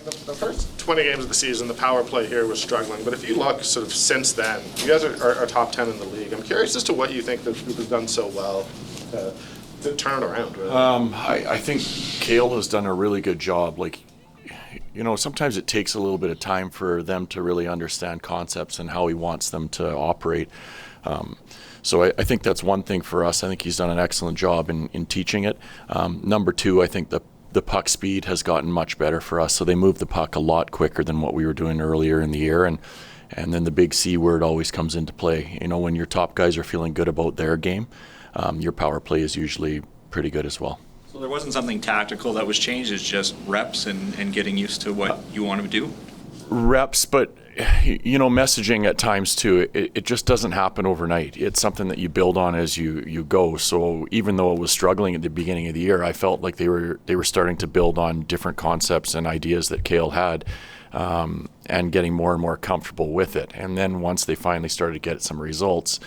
The first 20 games of the season, the power play here was struggling. But if you look sort of since then, you guys are top 10 in the league. I'm curious as to what you think the group has done so well to turn it around. Really. I think Cale has done a really good job. Like, sometimes it takes a little bit of time for them to really understand concepts and how he wants them to operate. So I think that's one thing for us. I think he's done an excellent job in teaching it. Number two, I think the puck speed has gotten much better for us. So they move the puck a lot quicker than what we were doing earlier in the year. And then the big C word always comes into play. When your top guys are feeling good about their game, your power play is usually pretty good as well. So there wasn't something tactical that was changed. It's just reps and getting used to what you want to do? Reps, but messaging at times too, it just doesn't happen overnight. It's something that you build on as you go. So even though it was struggling at the beginning of the year, I felt like they were starting to build on different concepts and ideas that Cale had, and getting more and more comfortable with it. And then once they finally started to get some results,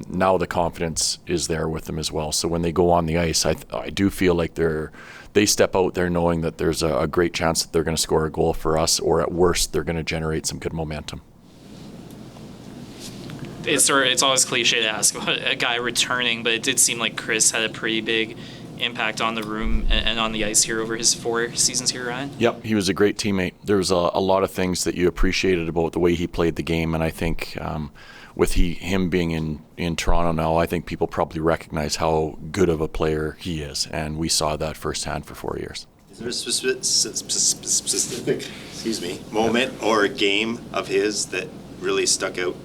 now the confidence is there with them as well. So when they go on the ice, I do feel like they step out there knowing that there's a great chance that they're going to score a goal for us, or at worst, they're going to generate some good momentum. It's always cliche to ask about a guy returning, but it did seem like Chris had a pretty big impact on the room and on the ice here over his 4 seasons here, Ryan. Yep, he was a great teammate. There was a lot of things that you appreciated about the way he played the game, and I think with him being in Toronto now, I think people probably recognize how good of a player he is, and we saw that firsthand for 4 years. Is there a specific moment or a game of his that really stuck out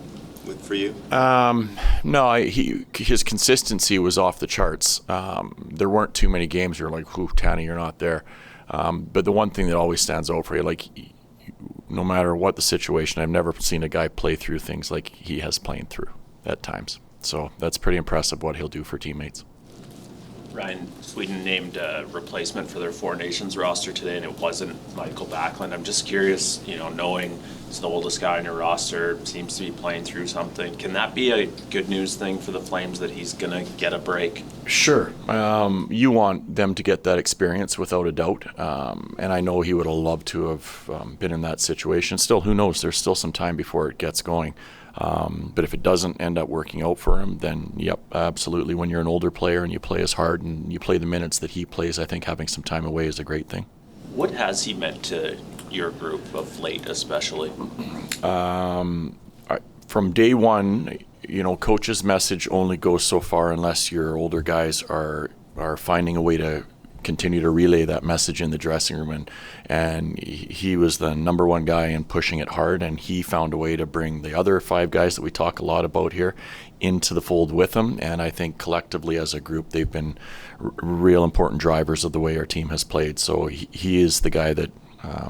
for you? No, his consistency was off the charts. There weren't too many games where you're like, "Ooh, Tanny, you're not there." But the one thing that always stands out for you, like, no matter what the situation, I've never seen a guy play through things like he has playing through at times. So that's pretty impressive what he'll do for teammates. Ryan, Sweden named a replacement for their Four Nations roster today, and it wasn't Michael Backlund. I'm just curious, knowing he's the oldest guy on your roster, seems to be playing through something. Can that be a good news thing for the Flames, that he's going to get a break? Sure. You want them to get that experience without a doubt. And I know he would have loved to have been in that situation. Still, who knows? There's still some time before it gets going. But if it doesn't end up working out for him, then yep, absolutely. When you're an older player and you play as hard and you play the minutes that he plays, I think having some time away is a great thing. What has he meant to your group of late, especially? From day one, coach's message only goes so far unless your older guys are finding a way to continue to relay that message in the dressing room, and he was the number one guy in pushing it hard, and he found a way to bring the other 5 guys that we talk a lot about here into the fold with him. And I think collectively as a group they've been real important drivers of the way our team has played. So he is the guy that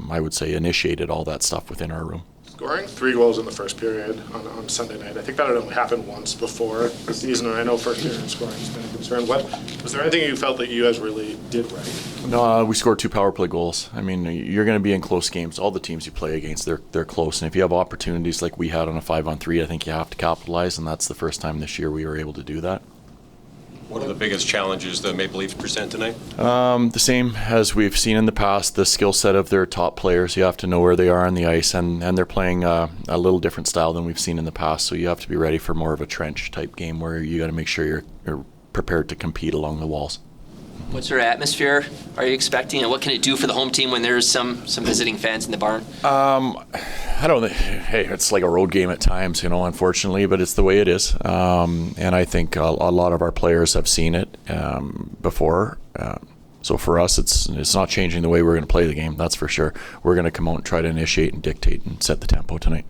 I would say initiated all that stuff within our room. Scoring 3 goals in the first period on Sunday night. I think that had only happened once before the season, and I know first period scoring has been a concern. Was there anything you felt that you guys really did right? No, we scored 2 power play goals. I mean, you're going to be in close games. All the teams you play against, they're close. And if you have opportunities like we had on a 5-on-3, I think you have to capitalize, and that's the first time this year we were able to do that. What are the biggest challenges the Maple Leafs present tonight? The same as we've seen in the past, the skill set of their top players. You have to know where they are on the ice, and they're playing a little different style than we've seen in the past, so you have to be ready for more of a trench type game where you got to make sure you're prepared to compete along the walls. What sort of atmosphere are you expecting, and what can it do for the home team when there's some visiting fans in the barn? I don't think, hey, it's like a road game at times, unfortunately, but it's the way it is. And I think a lot of our players have seen it before. So for us, it's not changing the way we're going to play the game, that's for sure. We're going to come out and try to initiate and dictate and set the tempo tonight.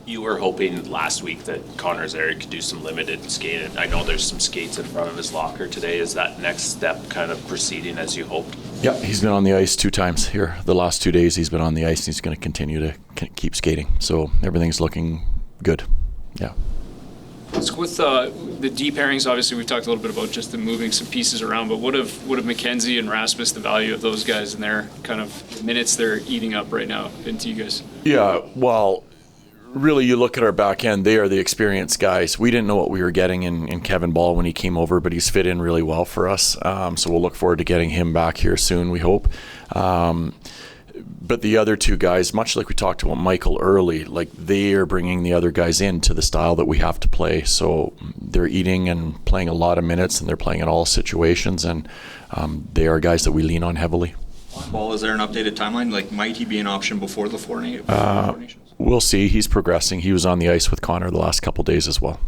You were hoping last week that Connor Zary could do some limited skating. I know there's some skates in front of his locker today. Is that next step kind of proceeding as you hoped? Yeah, he's been on the ice 2 times here. The last 2 days he's been on the ice, and he's going to continue to keep skating. So everything's looking good. Yeah. With the D pairings, obviously we've talked a little bit about just the moving some pieces around, but what have Mackenzie and Rasmus, the value of those guys and their kind of minutes they're eating up right now into you guys? Yeah, well, really, you look at our back end, they are the experienced guys. We didn't know what we were getting in Kevin Ball when he came over, but he's fit in really well for us. So we'll look forward to getting him back here soon, we hope. But the other two guys, much like we talked about Michael early, like they are bringing the other guys into the style that we have to play. So they're eating and playing a lot of minutes, and they're playing in all situations, and they are guys that we lean on heavily. Paul, is there an updated timeline? Like, might he be an option before the Four Nations? We'll see. He's progressing. He was on the ice with Connor the last couple days as well.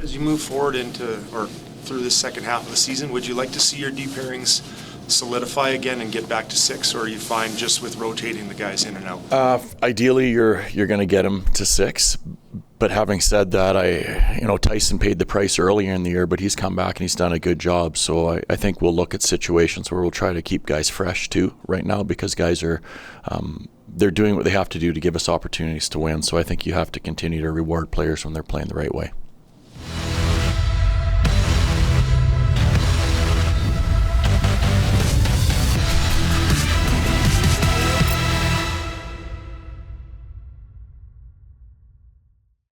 As you move forward into or through the second half of the season, would you like to see your D pairings solidify again and get back to 6, or are you fine just with rotating the guys in and out? Ideally, you're going to get him to 6. But having said that, Tyson paid the price earlier in the year, but he's come back and he's done a good job. So I think we'll look at situations where we'll try to keep guys fresh too right now, because guys are they're doing what they have to do to give us opportunities to win. So I think you have to continue to reward players when they're playing the right way.